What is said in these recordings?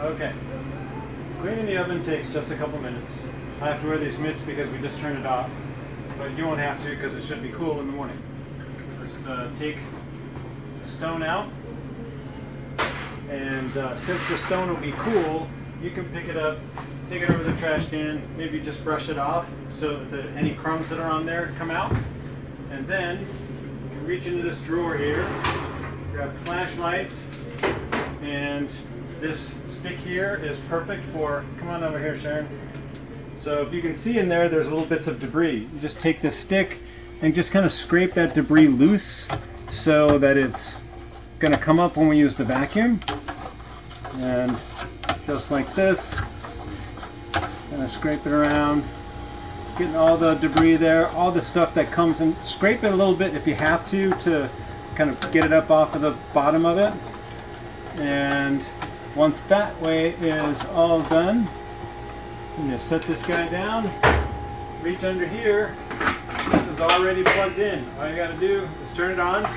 Okay. Cleaning the oven takes just a couple minutes. I have to wear these mitts because we just turned it off, but you won't have to because it should be cool in the morning. Just take the stone out, and since the stone will be cool, you can pick it up, take it over the trash can, maybe just brush it off so that any crumbs that are on there come out. And then you can reach into this drawer here, grab the flashlight, and this stick here is perfect for, come on over here, Sharon. So if you can see in there, there's little bits of debris. You just take this stick and just kind of scrape that debris loose so that it's going to come up when we use the vacuum. And just like this, kind of scrape it around, getting all the debris there, all the stuff that comes in. Scrape it a little bit if you have to kind of get it up off of the bottom of it. And once that way is all done, you just set this guy down, reach under here. This is already plugged in. All you got to do is turn it on, and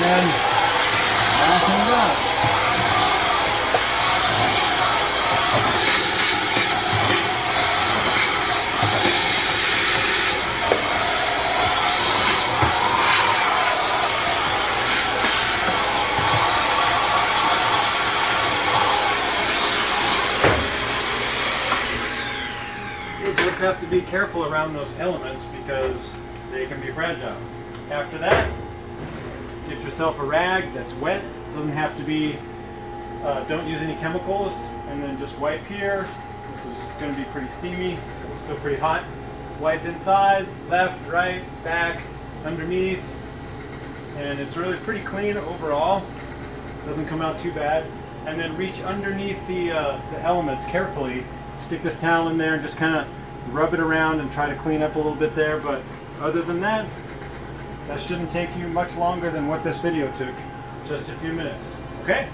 then fasten it up. You just have to be careful around those elements because they can be fragile. After that, get yourself a rag that's wet. Doesn't have to be, don't use any chemicals, and then just wipe here. This is going to be pretty steamy, it's still pretty hot. Wipe inside, left, right, back, underneath, and it's really pretty clean overall. Doesn't come out too bad. And then reach underneath the elements carefully. Stick this towel in there and just kind of rub it around and try to clean up a little bit there. But other than that, that shouldn't take you much longer than what this video took. Just a few minutes. Okay?